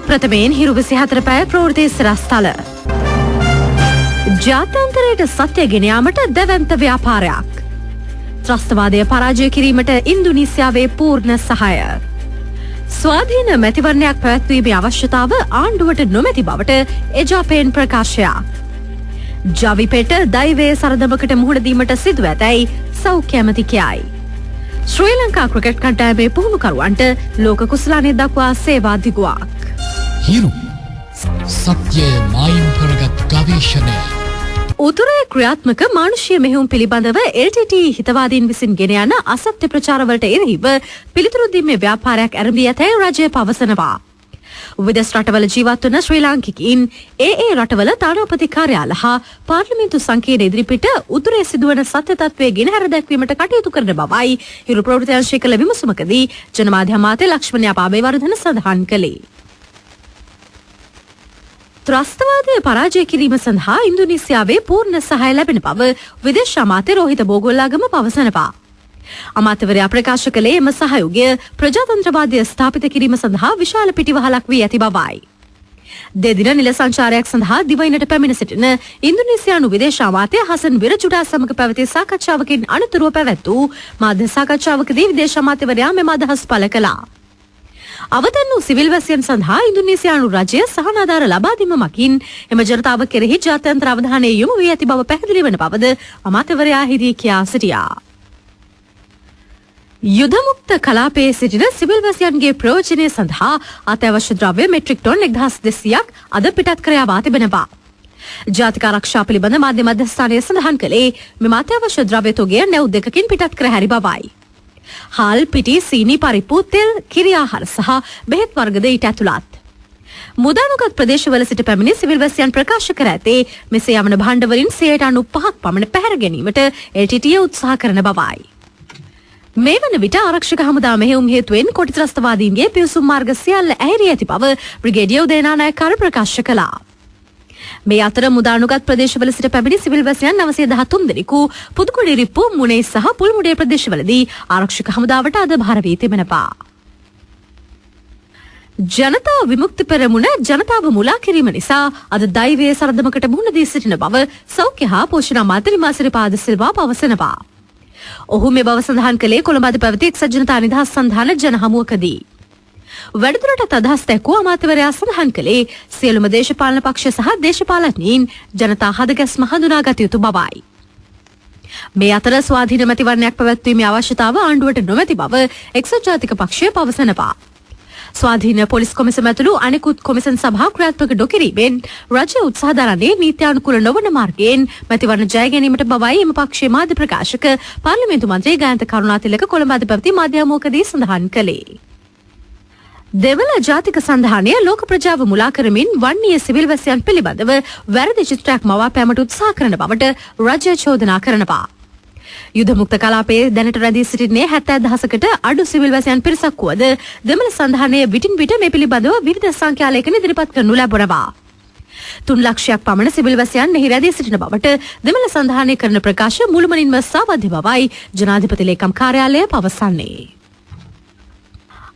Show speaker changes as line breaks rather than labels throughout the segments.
ප්‍රථමයෙන් හිරු 24 පැය ප්‍රවෘත්ති සිරස්තල. ජාත්‍යන්තරයට සත්‍ය ගෙන යාමට දැවැන්ත ව්‍යාපාරයක්. ත්‍රස්තවාදය පරාජය කිරීමට ඉන්දුනීසියාවේ පූර්ණ සහාය. ස්වාධීන මැතිවරණයක් පැවැත්වීමේ අවශ්‍යතාව ආණ්ඩුවට නොමැති බවට එජාපයෙන් ප්‍රකාශයක්. ජවිපෙට දෛවයේ සරදමකට මුහුණ දීමට සිදු ඇතැයි සෞඛ්‍ය ඇමති කියයි. ශ්‍රී ලංකා ක්‍රිකට් කණ්ඩායමේ පුහුණුකරුවන්ට ලෝක කුසලානය දක්වා සේවා දිගුවක්.
හිරු සත්‍යය මායිම් කරගත් ගවේෂණය.
උතුරේ ක්‍රියාත්මක මානුෂීය මෙහෙයුම් පිළිබඳව LTT හිතවාදීන් විසින් ගෙන යන අසත්‍ය ප්‍රචාරවලට එරෙහිව පිළිතුරු දීමේ ව්‍යාපාරයක් ආරම්භ ඇතැයි රජය පවසනවා. විදේශ රටවල ජීවත් වන ශ්‍රී ලාංකිකයින් ඒ රටවල තානාපති කාර්යාල හා පාර්ලිමේන්තු සංකීර්ණ ඉදිරිපිට උතුරේ සිදුවන සත්‍ය තත්ත්වයේ ගෙනහැර දැක්වීමට කටයුතු කරන බවයි හිරු ප්‍රවෘත්ති අංශය කළ විමසුමකදී ජනමාධ්‍ය අමාත්‍ය ලක්ෂ්මණ අබේවර්ධන සඳහන් කළේ. ත්‍රස්තවාදය පරාජය කිරීම සඳහා ඉන්දුනීසියාවේ පූර්ණ සහාය ලැබෙන බව විදේශ අමාත්‍ය රෝහිත බෝගොල්ලාගම පවසනවා. අමාත්‍යවරයා ප්‍රකාශ කළේ එම සහයෝගය ප්‍රජාතන්ත්‍රවාදය ස්ථාපිත කිරීම සඳහා විශාල පිටිවහලක් වී ඇති බවයි. දෙදින නිල සංචාරයක් සඳහා දිවයිනට පැමිණ සිටින ඉන්දුනීසියානු විදේශ අමාත්‍ය හසන් විරජුඩා සමග පැවති සාකච්ඡාවකින් අනතුරුව පැවැත් වූ මාධ්‍ය සාකච්ඡාවකදී විදේශ අමාත්‍යවරයා මෙම අදහස් පළ කළා. අවතන් වූ සිවිල් වැසියන් සඳහා ඉන්දුනීසියානු රජය සහනාධාර ලබා දීම මගින් එම ජනතාව කෙරෙහි ජාත්‍යන්තර අවධානය යොමු වී ඇති බව පැහැදිලි වන බවද අමාත්‍යවරයා හිදී කියා සිටියා. යුදමුක්ත කලාපයේ සිටින සිවිල් වැසියන්ගේ ප්‍රයෝජනය සඳහා අත්‍යවශ්‍ය ද්‍රව්‍ය මෙට්‍රික් ටොන් 1200ක් අද පිටත් කර යවා තිබෙනවා. ජාතික ආරක්ෂා පිළිබඳ මාධ්‍ය මධ්‍යස්ථානය සඳහන් කළේ මෙම අත්‍යවශ්‍ය ද්‍රව්‍ය තොගය නැව් දෙකකින් පිටත් කර හැරි බවයි. හාල් පිටි සීනි පරිප්පු තෙල් කිරි ආහාර සහ බෙහෙත් වර්ගද ඊට ඇතුළත්. මුදානුගත් ප්‍රදේශවල සිට පැමිණි සිවිල් වැසියන් ප්‍රකාශ කර ඇතේ මෙසේ යවන භාණ්ඩ වලින් 95% පමණ පැහැර ගැනීමට LTT උත්සාහ කරන බවයි. මේ වන විට ආරක්ෂක හමුදා මෙහෙයුම් හේතුවෙන් කොටි ත්‍රස්තවාදීන්ගේ පිවිසුම් මාර්ග සියල්ල ඇහැරී ඇති බව බ්‍රිගේඩියර් උදේනානායක ප්‍රකාශ කළා. මේ අතර මුදානුගත් ප්‍රදේශවල සිට පැමිණි සිවිල් වැසියන් 913 දෙනෙකු පුදුකුඩිරිප්පු මුනේ සහ පුල්මුඩේ ප්‍රදේශවලදී ආරක්ෂක හමුදාවට අද භාර වී තිබෙනවා. ජනතා විමුක්ති පෙරමුණ ජනතාව මුලා කිරීම නිසා අද දෛවයේ සරදමකට මුහුණ දී සිටින බව සෞඛ්‍ය හා පෝෂණ අමාත්‍ය ලිමාසිරිපාද සිල්වා පවසනවා. ඔහු මේ බව සඳහන් කළේ කොළඹ පැවති එක්සත් ජනතා නිදහස් සන්ධාන ජන හමුවකදී. වැඩිදුරටත් අදහස් දැක්වූ අමාත්‍යවරයා සඳහන් කළේ සියලුම දේශපාලන පක්ෂ සහ දේශපාලඥයින් ජනතා හදගැස්ම හඳුනාගත යුතු බවයි. මේ අතර ස්වාධීන මැතිවරණයක් පැවැත්වීමේ අවශ්‍යතාව ආණ්ඩුවට නොමැති බව එක්සත් ජාතික පක්ෂය පවසනවා. ස්වාධීන පොලිස් කොමිසම ඇතුළු අනෙකුත් කොමිසම් සභා ක්‍රියාත්මක නොකිරීමෙන් රජය උත්සාහ දරන්නේ නීත්‍යානුකූල නොවන මාර්ගයෙන් මැතිවරණ ජය ගැනීමට බවයි එම පක්ෂයේ මාධ්‍ය ප්‍රකාශක පාර්ලිමේන්තු මන්ත්‍රී ගායන්ත කරුණාතිලක කොළඹ පැවති මාධ්‍ය හමුවකදී සඳහන් කළේ. දෙවන ජාතික සන්ධානය ලෝක ප්‍රජාව මුලා කරමින් වන්නීය සිවිල් වැසියන් පිළිබඳව වැරදි චිත්‍රයක් මවා පෑමට උත්සාහ කරන බවට රජය චෝදනා කරනවා. යුදමුක්ත කලාපයේ දැනට රැඳී සිටින්නේ 70,000කට අඩු සිවිල් වැසියන් පිරිසක් වුවද දෙමළ සන්ධානය විටින් විට මේ පිළිබඳව විවිධ සංඛ්‍යාලයකින් ඉදිරිපත් කරනු ලැබුණා. 3 ලක්ෂයක් පමණ සිවිල් වැසියන් එහි රැඳී සිටින බවට දෙමළ සන්ධානය කරන ප්‍රකාශ මුළුමනින්ම සාවද්‍ය බවයි ජනාධිපති ලේකම් කාර්යාලය පවසන්නේ.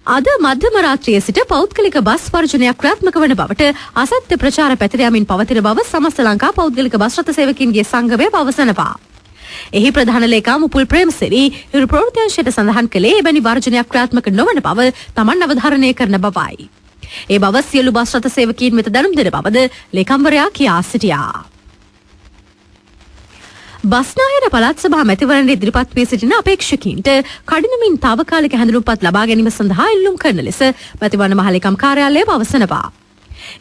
අද මධ්‍යම රාත්‍රියේ සිට පෞද්ගලික බස් වර්ජනයක් ක්‍රියාත්මක වන බවට අසත්‍ය ප්‍රචාර පැතිර යමින් පවතින බව සමස්ත ලංකා පෞද්ගලික බස් රථ සේවකීන්ගේ සංගමය පවසනවා. එහි ප්‍රධාන ලේකම් උපුල් ප්‍රේමසිරි හිරු ප්‍රවෘත්ති අංශයට සඳහන් කළේ එවැනි වර්ජනයක් ක්‍රියාත්මක නොවන බව තමන් අවධාරණය කරන බවයි. ඒ බව සියලු බස් රථ සේවකීන් වෙත දැනුම් දෙන බවද ලේකම්වරයා කියා සිටියා. බස්නාහිර පළාත් සභා මැතිවරණයේ ඉදිරිපත් වී සිටින අපේක්ෂකයින්ට කඩිනමින් తాවකාලික හැඳුනුම්පත් ලබා ගැනීම සඳහා ඉල්ලුම් කරන ලෙස මැතිවරණ මහලේකම් කාර්යාලය පවසනවා.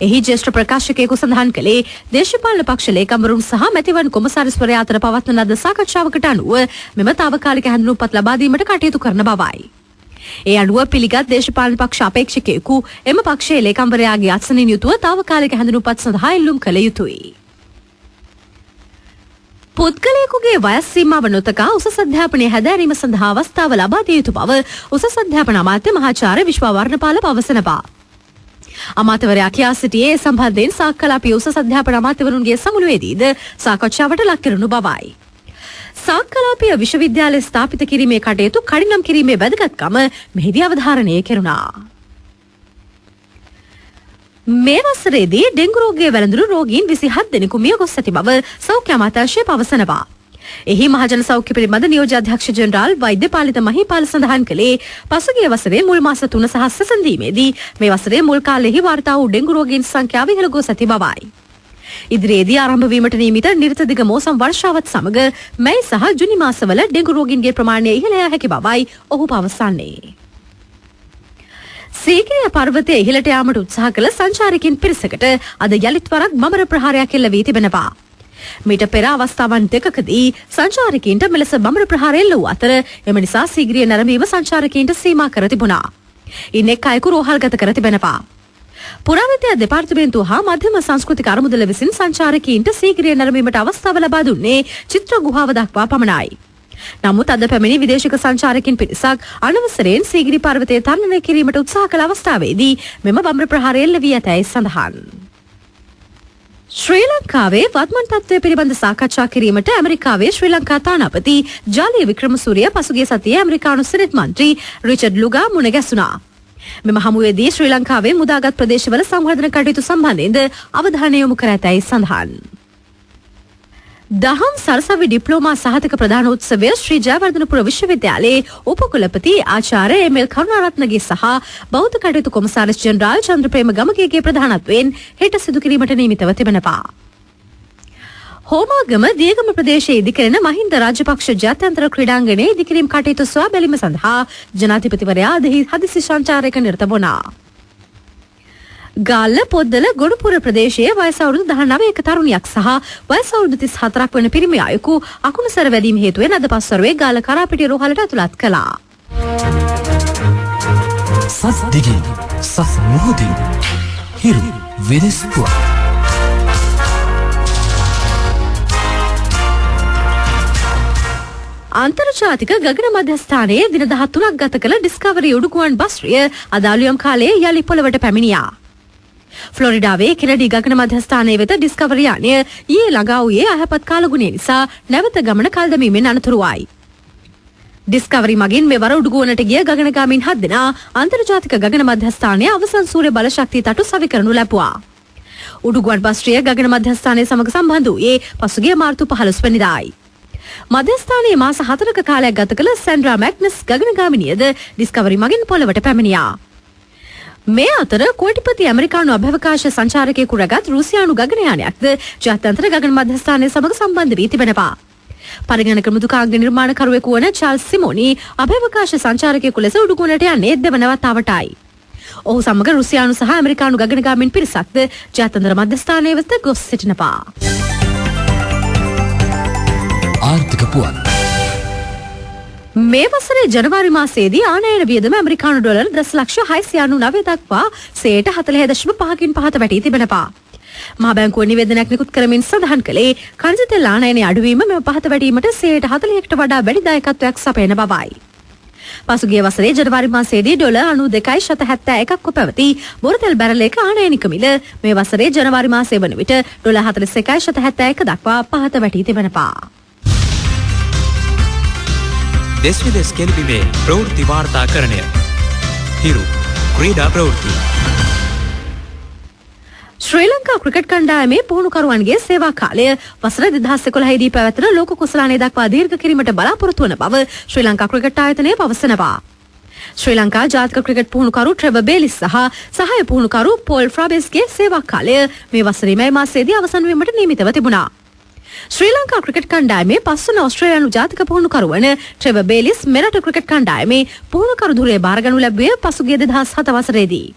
එහි ජ්‍යෙෂ්ඨ ප්‍රකාශකයෙකු සඳහන් කළේ දේශපාලන පක්ෂ ලේකම්වරුන් සහ මැතිවරණ කොමසාරිස්වරයා අතර පවත්වන ලද සාකච්ඡාවකට අනුව මෙම తాවකාලික හැඳුනුම්පත් ලබා දීමට කටයුතු කරන බවයි. ඒ අනුව පිළිගත් දේශපාලන පක්ෂ අපේක්ෂකයෙකු එම පක්ෂයේ ලේකම්වරයාගේ අත්සනින් යුතුව తాවකාලික හැඳුනුම්පත් සඳහා ඉල්ලුම් කළ යුතුයි. පුද්ගලයෙකුගේ වයස් සීමාව නොතකා උසස් අධ්‍යාපනය හැදෑරීම සඳහා අවස්ථාව ලබා දිය යුතු බව උසස් අධ්‍යාපන අමාත්‍ය මහාචාර්ය විශ්වවර්ණපාල පවසනවා. අමාත්‍යවරයා කියා සිටියේ සම්බන්ධයෙන් සාක්කලාපී උසස් අධ්‍යාපන අමාත්‍යවරුන්ගේ සමුළුවේදීද සාකච්ඡාවට ලක් කරනු බවයි. සාක්කලාපීය විශ්වවිද්‍යාලය ස්ථාපිත කිරීමේ කටයුතු කඩිනම් කිරීමේ වැදගත්කම මෙහිදී අවධාරණය කෙරුණා. මේ වසරේදී ඩෙංගු රෝගය වැළඳුණු රෝගීන් 27 දෙනෙකු මිය ගොස් ඇති බව සෞඛ්‍ය අමාත්‍යාංශය පවසනවා. එහි මහජන සෞඛ්‍ය පිළිබඳ නියෝජ්‍ය අධ්‍යක්ෂ ජෙනරාල් වෛද්‍ය පාලිත මහිපාල සඳහන් කළේ පසුගිය වසරේ මුල් මාස 3 සහ සැසඳීමේදී මේ වසරේ මුල් කාලෙහි වාර්තා වූ ඩෙංගු රෝගීන් සංඛ්‍යාව ඉහළ ගොස් ඇති බවයි. ඉදිරියේදී ආරම්භ වීමට නියමිත නිරත දිග මෝසම් වර්ෂාවත් සමග මැයි සහ ජුනි මාසවල ඩෙංගු රෝගීන්ගේ ප්‍රමාණය ඉහළ යා හැකි බවයි ඔහු පවසන්නේ. සීගිරිය පර්වතයේ ඉහළට යාමට උත්සාහ කළ සංචාරකයන් පිරිසකට අද යලිත් වරක් බඹර ප්‍රහාරයක් එල්ල වී තිබෙනවා. මීට පෙර අවස්ථාවන් දෙකකදී සංචාරකයන්ට මෙලෙස බඹර ප්‍රහාර එල්ල වූ අතර එම නිසා සීගිරිය නැරඹීම සංචාරකයන්ට සීමා කර තිබුණා. ඉන් එක් අයෙකු රෝහල්ගත කර තිබෙනවා. පුරාවිද්‍යා දෙපාර්තමේන්තුව හා මධ්‍යම සංස්කෘතික අරමුදල විසින් සංචාරකයන්ට සීගිරිය නැරඹීමට අවස්ථාව ලබා දුන්නේ චිත්‍ර ගුහාව දක්වා පමණයි. නමුත් අද පැමිණි විදේශික සංචාරකින් පිරිසක් අනවසරයෙන් සීගිරි පර්වතය තරණය කිරීමට උත්සාහ කළ අවස්ථාවේදී මෙම බඹර ප්‍රහාරය එල්ල වී ඇතැයි සඳහන්. ශ්‍රී ලංකාවේ වත්මන් තත්ත්වය පිළිබඳ සාකච්ඡා කිරීමට ඇමරිකාවේ ශ්‍රී ලංකා තානාපති ජාලිය වික්‍රමසූරිය පසුගිය සතියේ ඇමරිකානු සෙනෙට් මන්ත්‍රී රිචඩ් ලුගා මුණ ගැසුණා. මෙම හමුවේදී ශ්‍රී ලංකාවේ මුදාගත් ප්‍රදේශවල සංවර්ධන කටයුතු සම්බන්ධයෙන්ද අවධානය යොමු කර ඇතැයි සඳහන්. දහම් සරසවි ඩිප්ලෝමා සහතික ප්‍රධාන උත්සවය ශ්‍රී ජයවර්ධනපුර විශ්වවිද්‍යාලයේ උපකුලපති ආචාර්ය එම්.එල්. කරුණාරත්නගේ සහ බෞද්ධ කටයුතු කොමසාරිස් ජෙනරාල් චන්ද්‍රප්‍රේම ගමගේගේ ප්‍රධානත්වයෙන් හෙට සිදු කිරීමට නියමිතව තිබෙනවා. හෝමාගම දියගම ප්‍රදේශයේ ඉදිකරන මහින්ද රාජපක්ෂ ජාත්‍යන්තර ක්‍රීඩාංගණයේ ඉදිකිරීම් කටයුතු සොයා බැලීම සඳහා ජනාධිපතිවරයා හදිසි සංචාරයක නිරත වුණා. ගාල්ල පොද්දල ගොඩපුර ප්‍රදේශයේ වයස අවුරුදු 19ක තරුණියක් සහ වයස අවුරුදු 34ක් වන පිරිමි අයෙකු අකුණු සැර වැදීම හේතුවෙන් අද පස්වරුවේ ගාල්ල කරාපිටිය රෝහලට ඇතුළත් කළා.
සස් දිගින් සස් මොහොතින් හිරු වෙනස්තුවක්.
අන්තර්ජාතික ගගන මධ්‍යස්ථානයේ දින 13ක් ගත කළ ඩිස්කවරි උඩුගුවන් බස්රිය අද අලුයම් කාලයේ යලි පොළවට පැමිණියා. ෆ්ලොරිඩාවේ කෙනඩි ගගන මධ්‍යස්ථානයේ වෙත ඩිස්කවරි යානය ඊයේ ළඟා වූයේ අයහපත් කාලගුණය නිසා නැවත ගමන කල් දැමීමෙන් අනතුරුවයි. ඩිස්කවරි මගින් මෙවර උඩුගුවනට ගිය ගගනගාමීන් 7 දෙනා අන්තර්ජාතික ගගන මධ්‍යස්ථානයේ අවසන් සූර්ය බල ශක්තිය තටු සවි කරනු ලැබුවා. උඩුගුවන් බස්රිය ගගන මධ්‍යස්ථානයේ සමග සම්බන්ධ වූයේ පසුගිය මාර්තු 15 වෙනිදායි. මධ්‍යස්ථානයේ මාස 4ක කාලයක් ගත කළ සැන්ඩ්‍රා මැග්නස් ගගනගාමිනියද ඩිස්කවරි මගින් පොළවට පැමිණියා. මේ අතර කෝටිපති ඇමරිකානු අභ්‍යවකාශ සංචාරකයෙකු රැගත් රුසියානු ගගනයානයක්ද ජාත්‍යන්තර ගගන මධ්‍යස්ථානය සමග සම්බන්ධ වී තිබෙනවා. පරිගණක මෘදුකාංග නිර්මාණකරුවෙකු වන චාල්ස් සිමෝනි අභ්‍යවකාශ සංචාරකයෙකු ලෙස උඩුගුවනට යන්නේ දෙවන වතාවටයි. ඔහු සමග රුසියානු සහ ඇමරිකානු ගගනගාමීන් පිරිසක්ද ජාත්‍යන්තර මධ්‍යස්ථානය වෙත ගොස් සිටිනවා.
ආර්ථික පුවත්
මේ වසරේ ජනවාරි මාසයේදී ආනයන වියදම ඇමරිකානු ඩොලර් $699 දක්වා 40.5කින් පහත වැටී තිබෙනවා. මහා බැංකුව නිවේදනයක් නිකුත් කරමින් සඳහන් කළේ කනිජ තෙල් ආනයනයේ අඩුවීම මෙම පහත වැටීමට 40%කට වඩා වැඩි දායකත්වයක් සපයන බවයි. පසුගිය වසරේ ජනවාරි මාසයේදී ඩොලර් 92.71ක් පැවති බොරතෙල් බැරලයක ආනයනික මිල මේ වසරේ ජනවාරි මාසයේ වන විට ඩොලර් 41.71 දක්වා පහත වැටී තිබෙනවා.
දෙස්විදෙස් කෙලිබිමේ ප්‍රවෘත්ති වාර්තාකරණය හිරු ක්‍රීඩා ප්‍රවෘත්ති.
ශ්‍රී ලංකා ක්‍රිකට් කණ්ඩායමේ පුහුණුකරුවන්ගේ සේවා කාලය වසර 2011 දී පැවැත්වෙන ලෝක කුසලානය දක්වා දීර්ඝ කිරීමට බලාපොරොත්තු වන බව ශ්‍රී ලංකා ක්‍රිකට් ආයතනය පවසනවා. ශ්‍රී ලංකා ජාතික ක්‍රිකට් පුහුණුකරු ට්‍රෙවර් බේලිස් සහ සහාය පුහුණුකරු පෝල් ෆ්‍රාබෙස්ගේ සේවා කාලය මේ වසරේ මැයි මාසයේදී අවසන් වීමට නියමිතව තිබුණා. ශ්‍රී ලංකා ක්‍රිකට් කණ්ඩායමේ පස්වන ඕස්ට්‍රේලියානු ජාතික පුහුණුකරු වන ට්‍රෙවර් බේලිස් මෙරට ක්‍රිකට් කණ්ඩායමේ පුහුණුකරු ධුරය බාරගනු ලැබුවේ පසුගිය 2007 වසරේදී.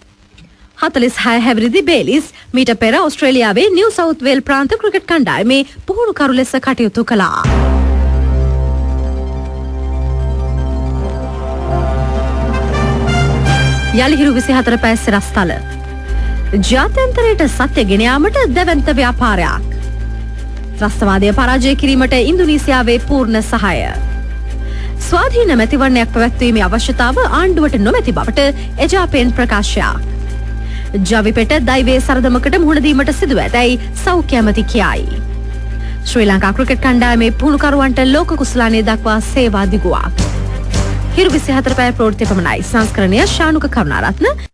46 හැවිරිදි බේලිස් මීට පෙර ඕස්ට්‍රේලියාවේ නිව් සවුත් වේල් ප්‍රාන්ත ක්‍රිකට් කණ්ඩායමේ පුහුණුකරු ලෙස කටයුතු කළා. යලිහිරු 24 පැය සිරස්තල ජාත්‍යන්තරයට සත්‍ය ගෙන යාමට දැවැන්ත ව්‍යාපාරයක්. ත්‍රස්තවාදය පරාජය කිරීමට ඉන්දුනීසියාවේ පූර්ණ සහාය. ස්වාධීන මැතිවරණයක් පැවැත්වීමේ අවශ්‍යතාව ආණ්ඩුවට නොමැති බවට එජාපයෙන් ප්‍රකාශයක්. ජවිපෙට දෛවයේ සරදමකට මුහුණ දීමට සිදුව ඇතැයි සෞඛ්‍ය ඇමති කියයි. ශ්‍රී ලංකා ක්‍රිකට් කණ්ඩායමේ පුහුණුකරුවන්ට ලෝක කුසලානය දක්වා සේවා දිගුවක්. හිරු 24 පැය ප්‍රවෘත්ති පමණයි. සංස්කරණය ශානුක කරුණාරත්න.